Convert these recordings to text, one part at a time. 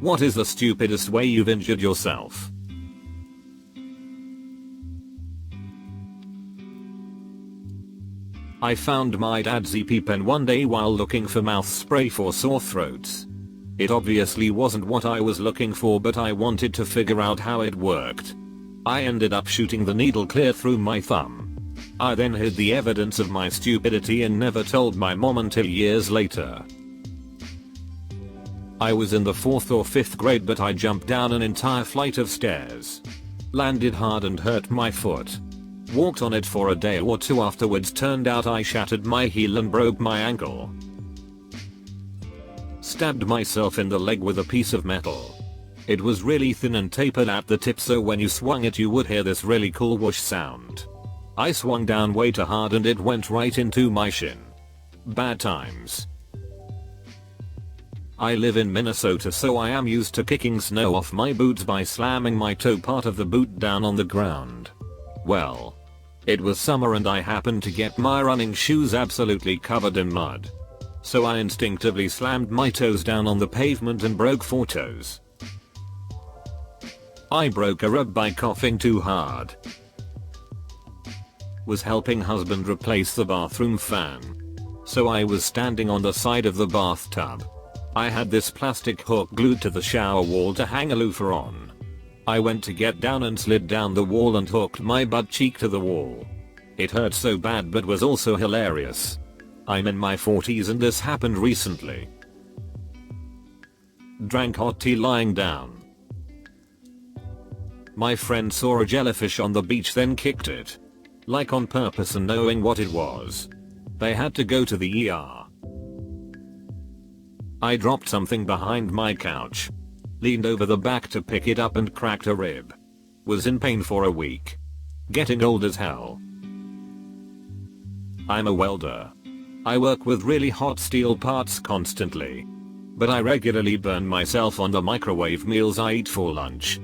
What is the stupidest way you've injured yourself? I found my dad's EpiPen one day while looking for mouth spray for sore throats. It obviously wasn't what I was looking for, but I wanted to figure out how it worked. I ended up shooting the needle clear through my thumb. I then hid the evidence of my stupidity and never told my mom until years later. I was in the 4th or 5th grade, but I jumped down an entire flight of stairs. Landed hard and hurt my foot. Walked on it for a day or two afterwards. Turned out I shattered my heel and broke my ankle. Stabbed myself in the leg with a piece of metal. It was really thin and tapered at the tip, so when you swung it you would hear this really cool whoosh sound. I swung down way too hard and it went right into my shin. Bad times. I live in Minnesota, so I am used to kicking snow off my boots by slamming my toe part of the boot down on the ground. Well, it was summer and I happened to get my running shoes absolutely covered in mud. So I instinctively slammed my toes down on the pavement and broke 4 toes. I broke a rib by coughing too hard. Was helping husband replace the bathroom fan. So I was standing on the side of the bathtub. I had this plastic hook glued to the shower wall to hang a loofah on. I went to get down and slid down the wall and hooked my butt cheek to the wall. It hurt so bad but was also hilarious. I'm in my 40s and this happened recently. Drank hot tea lying down. My friend saw a jellyfish on the beach, then kicked it. Like on purpose and knowing what it was. They had to go to the ER. I dropped something behind my couch. Leaned over the back to pick it up and cracked a rib. Was in pain for a week. Getting old as hell. I'm a welder. I work with really hot steel parts constantly. But I regularly burn myself on the microwave meals I eat for lunch.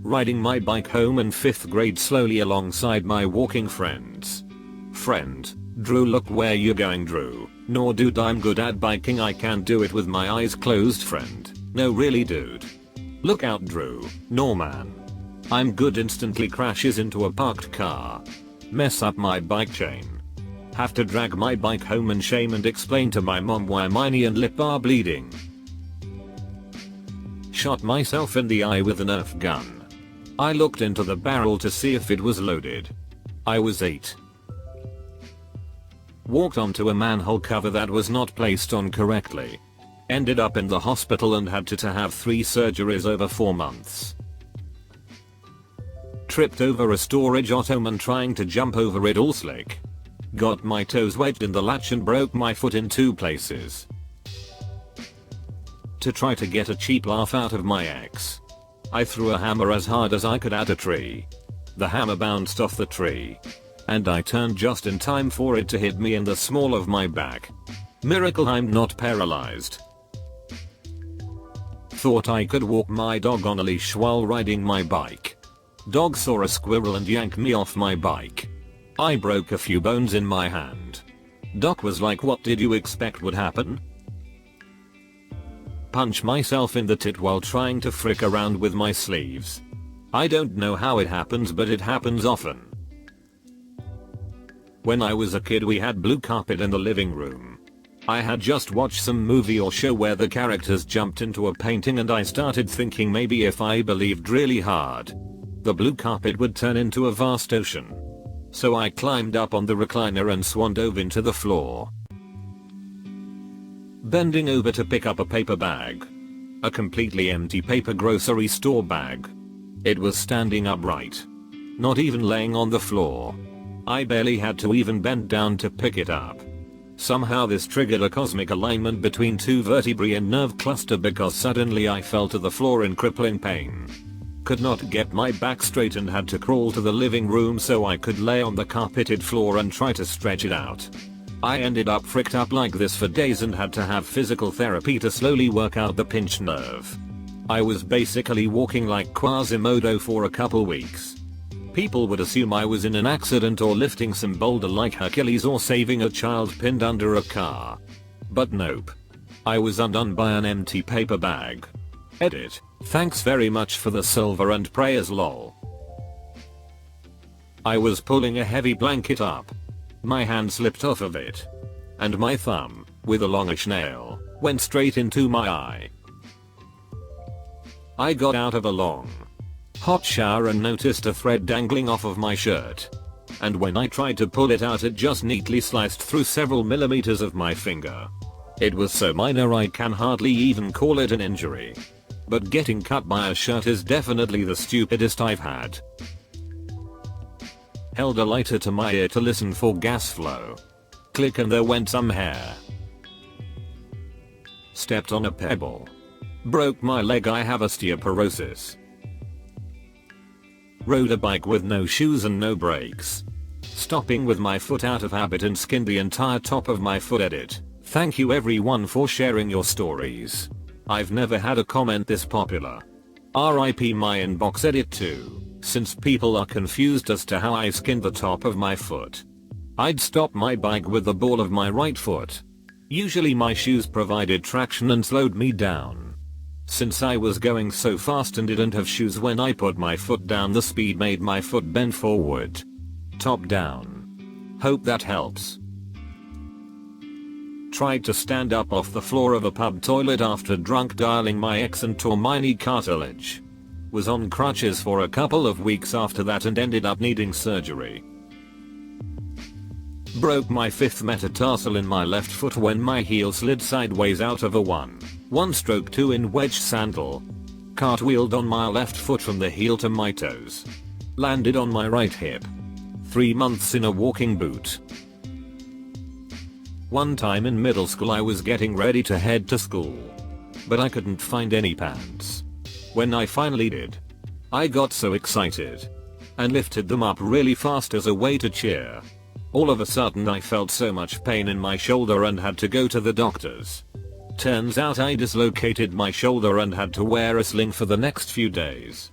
Riding my bike home in 5th grade slowly alongside my walking friends. Friend, Drew, look where you're going, Drew. No dude, I'm good at biking, I can't do it with my eyes closed. Friend, no really dude. Look out, Drew. No man. I'm good. Instantly crashes into a parked car. Mess up my bike chain. Have to drag my bike home in shame and explain to my mom why my knee and lip are bleeding. Shot myself in the eye with a Nerf gun. I looked into the barrel to see if it was loaded. I was 8. Walked onto a manhole cover that was not placed on correctly. Ended up in the hospital and had to have 3 surgeries over 4 months. Tripped over a storage ottoman trying to jump over it all slick. Got my toes wedged in the latch and broke my foot in 2 places. To try to get a cheap laugh out of my ex, I threw a hammer as hard as I could at a tree. The hammer bounced off the tree. And I turned just in time for it to hit me in the small of my back. Miracle I'm not paralyzed. Thought I could walk my dog on a leash while riding my bike. Dog saw a squirrel and yanked me off my bike. I broke a few bones in my hand. Doc was like, what did you expect would happen? Punch myself in the tit while trying to frick around with my sleeves. I don't know how it happens, but it happens often. When I was a kid we had blue carpet in the living room. I had just watched some movie or show where the characters jumped into a painting and I started thinking maybe if I believed really hard, the blue carpet would turn into a vast ocean. So I climbed up on the recliner and swan dove into the floor. Bending over to pick up a paper bag. A completely empty paper grocery store bag. It was standing upright. Not even laying on the floor. I barely had to even bend down to pick it up. Somehow this triggered a cosmic alignment between 2 vertebrae and nerve cluster because suddenly I fell to the floor in crippling pain. Could not get my back straight and had to crawl to the living room so I could lay on the carpeted floor and try to stretch it out. I ended up fricked up like this for days and had to have physical therapy to slowly work out the pinched nerve. I was basically walking like Quasimodo for a couple weeks. People would assume I was in an accident or lifting some boulder like Hercules or saving a child pinned under a car. But nope. I was undone by an empty paper bag. Edit. Thanks very much for the silver and prayers lol. I was pulling a heavy blanket up. My hand slipped off of it. And my thumb, with a longish nail, went straight into my eye. I got out of a long, hot shower and noticed a thread dangling off of my shirt. And when I tried to pull it out, it just neatly sliced through several millimeters of my finger. It was so minor I can hardly even call it an injury. But getting cut by a shirt is definitely the stupidest I've had. Held a lighter to my ear to listen for gas flow. Click, and there went some hair. Stepped on a pebble. Broke my leg, I have osteoporosis. Rode a bike with no shoes and no brakes. Stopping with my foot out of habit and skinned the entire top of my foot. Edit. Thank you everyone for sharing your stories. I've never had a comment this popular. RIP my inbox. Edit too, since people are confused as to how I skinned the top of my foot. I'd stop my bike with the ball of my right foot. Usually my shoes provided traction and slowed me down. Since I was going so fast and didn't have shoes when I put my foot down, the speed made my foot bend forward. Top down. Hope that helps. Tried to stand up off the floor of a pub toilet after drunk dialing my ex and tore my knee cartilage. Was on crutches for a couple of weeks after that and ended up needing surgery. Broke my fifth metatarsal in my left foot when my heel slid sideways out of a 1/2 in wedge sandal. Cartwheeled on my left foot from the heel to my toes. Landed on my right hip. 3 months in a walking boot. One time in middle school I was getting ready to head to school. But I couldn't find any pants. When I finally did, I got so excited. And lifted them up really fast as a way to cheer. All of a sudden I felt so much pain in my shoulder and had to go to the doctors. Turns out I dislocated my shoulder and had to wear a sling for the next few days.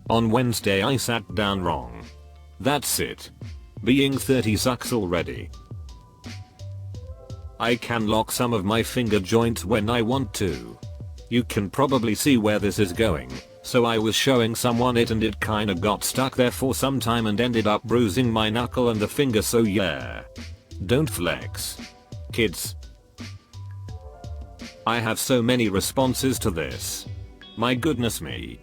On Wednesday I sat down wrong. That's it. Being 30 sucks already. I can lock some of my finger joints when I want to. You can probably see where this is going. So I was showing someone it and it kinda got stuck there for some time and ended up bruising my knuckle and the finger, so yeah. Don't flex. Kids. I have so many responses to this. My goodness me.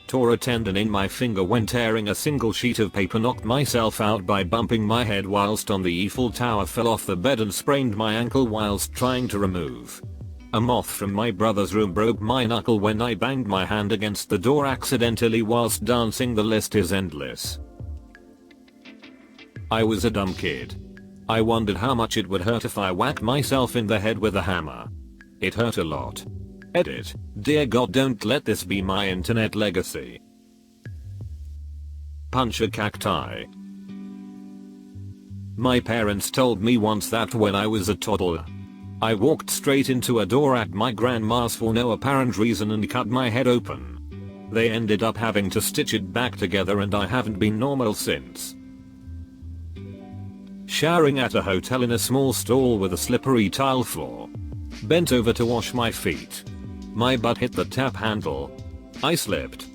Tore a tendon in my finger when tearing a single sheet of paper, knocked myself out by bumping my head whilst on the Eiffel Tower, fell off the bed and sprained my ankle whilst trying to remove a moth from my brother's room, broke my knuckle when I banged my hand against the door accidentally whilst dancing. The list is endless. I was a dumb kid. I wondered how much it would hurt if I whacked myself in the head with a hammer. It hurt a lot. Edit. Dear God, don't let this be my internet legacy. Punch a cacti. My parents told me once that when I was a toddler, I walked straight into a door at my grandma's for no apparent reason and cut my head open. They ended up having to stitch it back together and I haven't been normal since. Showering at a hotel in a small stall with a slippery tile floor. Bent over to wash my feet. My butt hit the tap handle. I slipped.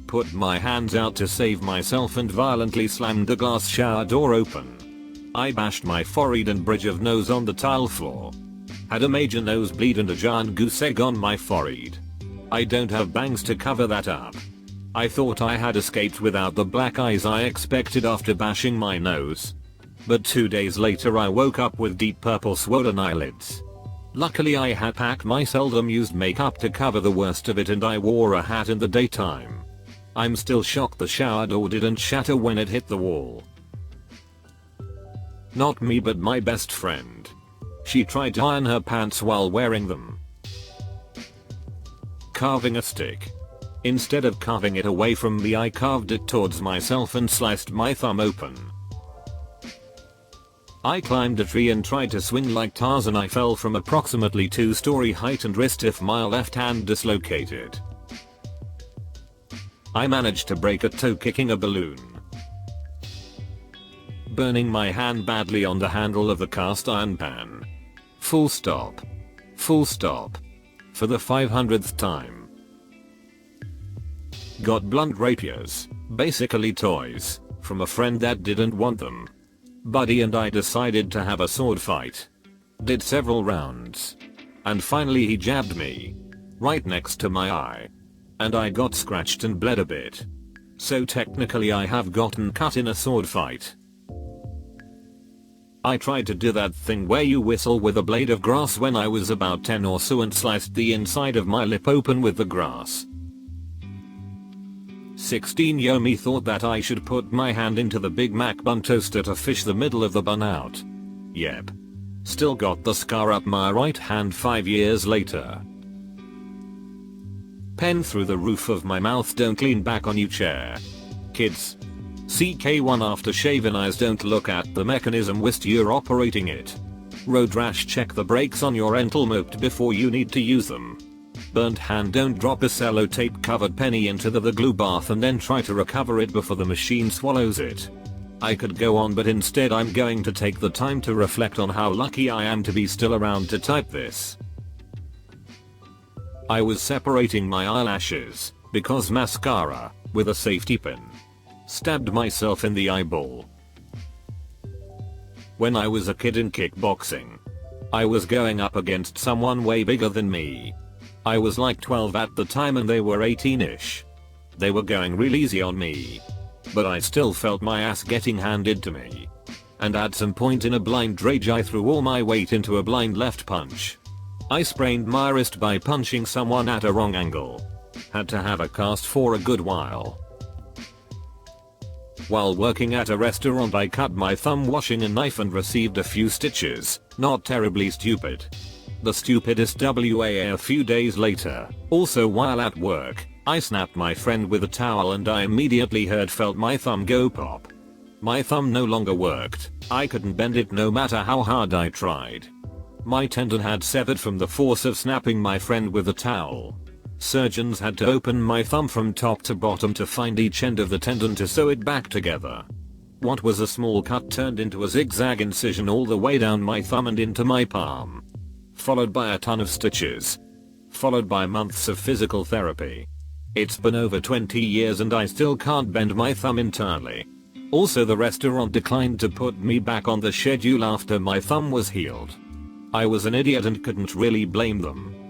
Put my hands out to save myself and violently slammed the glass shower door open. I bashed my forehead and bridge of nose on the tile floor. Had a major nosebleed and a giant goose egg on my forehead. I don't have bangs to cover that up. I thought I had escaped without the black eyes I expected after bashing my nose. But 2 days later I woke up with deep purple swollen eyelids. Luckily I had packed my seldom used makeup to cover the worst of it and I wore a hat in the daytime. I'm still shocked the shower door didn't shatter when it hit the wall. Not me, but my best friend. She tried to iron her pants while wearing them. Carving a stick. Instead of carving it away from me, I carved it towards myself and sliced my thumb open. I climbed a tree and tried to swing like Tarzan. I fell from approximately 2-story height and wrist my left hand dislocated. I managed to break a toe kicking a balloon. Burning my hand badly on the handle of the cast iron pan. Full stop. Full stop. For the 500th time. Got blunt rapiers, basically toys, from a friend that didn't want them. Buddy and I decided to have a sword fight. Did several rounds. And finally he jabbed me. Right next to my eye. And I got scratched and bled a bit. So technically I have gotten cut in a sword fight. I tried to do that thing where you whistle with a blade of grass when I was about 10 or so and sliced the inside of my lip open with the grass. 16-year me thought that I should put my hand into the Big Mac bun toaster to fish the middle of the bun out. Yep. Still got the scar up my right hand 5 years later. Pen through the roof of my mouth, don't lean back on you chair. Kids. CK1 after shaving eyes, don't look at the mechanism whilst you're operating it. Road rash, check the brakes on your rental moped before you need to use them. Burnt hand, don't drop a sellotape covered penny into the glue bath and then try to recover it before the machine swallows it. I could go on, but instead I'm going to take the time to reflect on how lucky I am to be still around to type this. I was separating my eyelashes because mascara, with a safety pin, stabbed myself in the eyeball. When I was a kid in kickboxing, I was going up against someone way bigger than me. I was like 12 at the time and they were 18ish. They were going real easy on me. But I still felt my ass getting handed to me. And at some point in a blind rage I threw all my weight into a blind left punch. I sprained my wrist by punching someone at a wrong angle. Had to have a cast for a good while. While working at a restaurant I cut my thumb washing a knife and received a few stitches. Not terribly stupid. The stupidest WA a few days later. Also while at work, I snapped my friend with a towel and I immediately felt my thumb go pop. My thumb no longer worked. I couldn't bend it no matter how hard I tried. My tendon had severed from the force of snapping my friend with a towel. Surgeons had to open my thumb from top to bottom to find each end of the tendon to sew it back together. What was a small cut turned into a zigzag incision all the way down my thumb and into my palm. Followed by a ton of stitches. Followed by months of physical therapy. It's been over 20 years and I still can't bend my thumb entirely. Also, the restaurant declined to put me back on the schedule after my thumb was healed. I was an idiot and couldn't really blame them.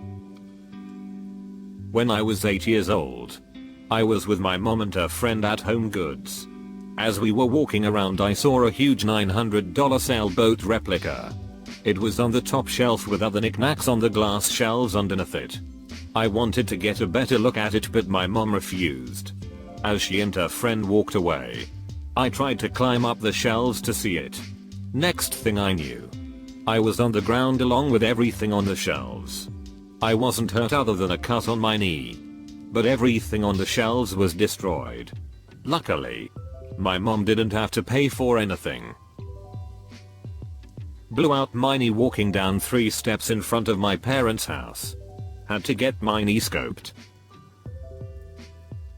When I was 8 years old, I was with my mom and her friend at Home Goods. As we were walking around I saw a huge $900 sailboat replica. It was on the top shelf with other knickknacks on the glass shelves underneath it. I wanted to get a better look at it but my mom refused. As she and her friend walked away, I tried to climb up the shelves to see it. Next thing I knew, I was on the ground along with everything on the shelves. I wasn't hurt other than a cut on my knee. But everything on the shelves was destroyed. Luckily, my mom didn't have to pay for anything. Blew out my knee walking down 3 steps in front of my parents' house. Had to get my knee scoped.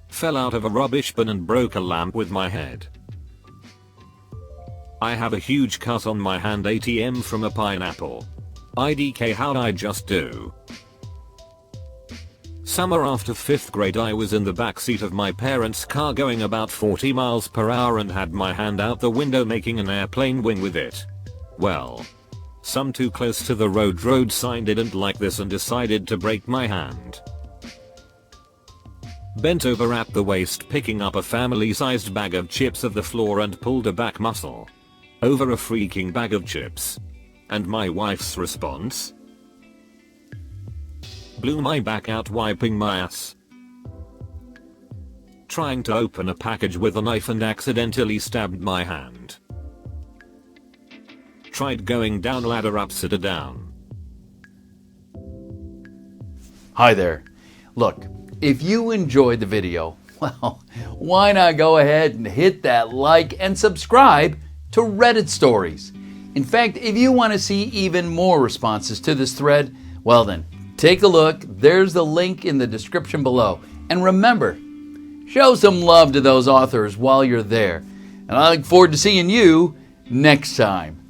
Fell out of a rubbish bin and broke a lamp with my head. I have a huge cut on my hand ATM from a pineapple. IDK, how'd I just do? Summer after 5th grade I was in the backseat of my parents' car going about 40 miles per hour and had my hand out the window making an airplane wing with it. Well, some too close to the road sign didn't like this and decided to break my hand. Bent over at the waist picking up a family-sized bag of chips off the floor and pulled a back muscle. Over a freaking bag of chips. And my wife's response? Blew my back out wiping my ass. Trying to open a package with a knife and accidentally stabbed my hand. Tried going down ladder upside down. Hi there. Look, if you enjoyed the video, well, why not go ahead and hit that like and subscribe to Reddit Stories. In fact, if you want to see even more responses to this thread, well then, take a look. There's the link in the description below. And remember, show some love to those authors while you're there. And I look forward to seeing you next time.